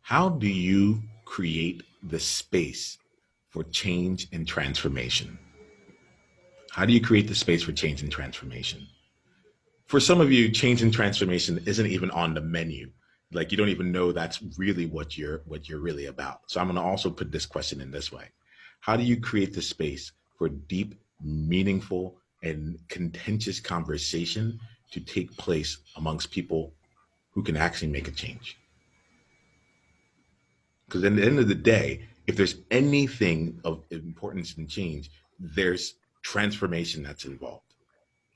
How do you create the space for change and transformation? How do you create the space for change and transformation? For some of you, change and transformation isn't even on the menu. Like you don't even know that's really what you're really about. So I'm going to also put this question in this way. How do you create the space for deep, meaningful, and contentious conversation to take place amongst people who can actually make a change? Because at the end of the day, if there's anything of importance and change, there's transformation that's involved.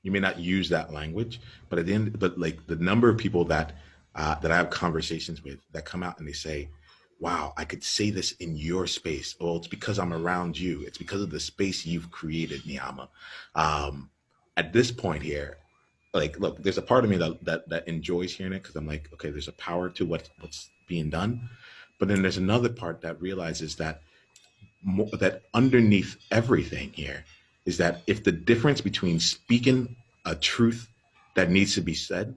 You may not use that language, but at the end, but like the number of people that I have conversations with that come out and they say, "Wow, I could say this in your space." Well, it's because I'm around you. It's because of the space you've created, Niyama. Um, at this point here, like, look, there's a part of me that enjoys hearing it because I'm like, okay, there's a power to what's being done, but then there's another part that realizes that that underneath everything here is that if the difference between speaking a truth that needs to be said,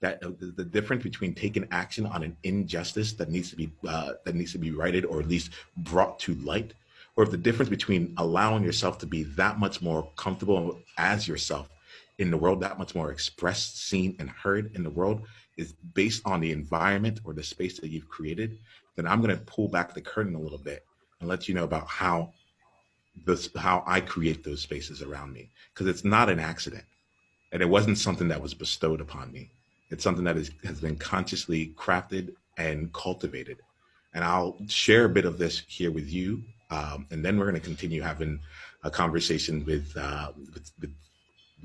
that the difference between taking action on an injustice that needs to be righted or at least brought to light, or if the difference between allowing yourself to be that much more comfortable as yourself in the world, that much more expressed, seen, and heard in the world, is based on the environment or the space that you've created, then I'm going to pull back the curtain a little bit and let you know about how I create those spaces around me, because it's not an accident and it wasn't something that was bestowed upon me. It's something that has been consciously crafted and cultivated. And I'll share a bit of this here with you, and then we're going to continue having a conversation with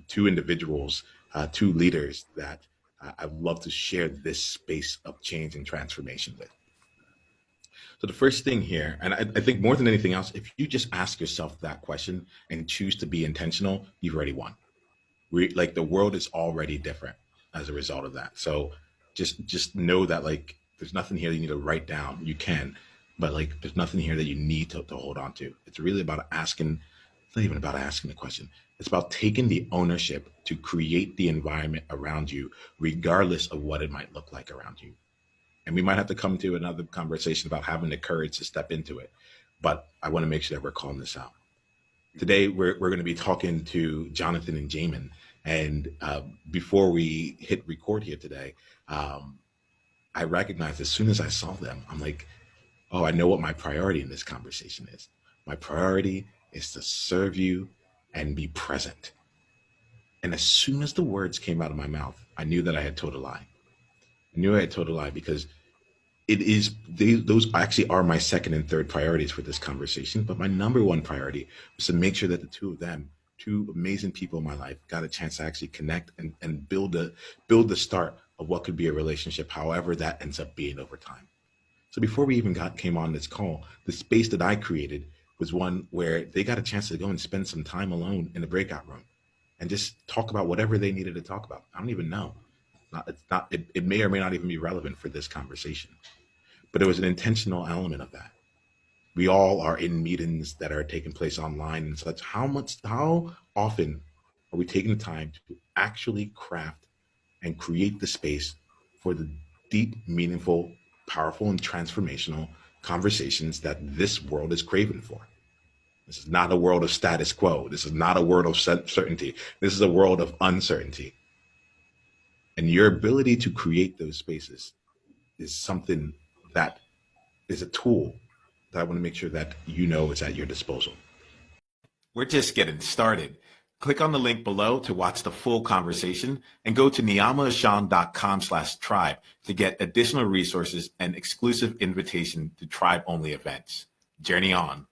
two individuals, two leaders that I'd love to share this space of change and transformation with. So the first thing here, and I think more than anything else, if you just ask yourself that question and choose to be intentional, you've already won. Like the world is already different as a result of that. So just know that like there's nothing here that you need to write down. You can, but like there's nothing here that you need to hold on to. It's really about asking. It's not even about asking the question. It's about taking the ownership to create the environment around you, regardless of what it might look like around you. And we might have to come to another conversation about having the courage to step into it. But I want to make sure that we're calling this out. Today, we're going to be talking to Jonathan and Jamin. And before we hit record here today, um, I recognized as soon as I saw them, I'm like, oh, I know what my priority in this conversation is. My priority is to serve you and be present. And as soon as the words came out of my mouth, I knew that I had told a lie. I knew I had told a lie because those actually are my second and third priorities for this conversation. But my number one priority was to make sure that the two of them, two amazing people in my life, got a chance to actually connect and build the start of what could be a relationship, however that ends up being over time. So before we even came on this call, the space that I created was one where they got a chance to go and spend some time alone in the breakout room and just talk about whatever they needed to talk about. I don't even know. It may or may not even be relevant for this conversation, but there was an intentional element of that. We all are in meetings that are taking place online and such. How often are we taking the time to actually craft and create the space for the deep, meaningful, powerful, and transformational conversations that this world is craving for? This is not a world of status quo. This is not a world of certainty. This is a world of uncertainty. And your ability to create those spaces is something that is a tool that I want to make sure that you know is at your disposal. We're just getting started. Click on the link below to watch the full conversation and go to niyamaashawn.com/tribe to get additional resources and exclusive invitation to tribe only events. Journey on.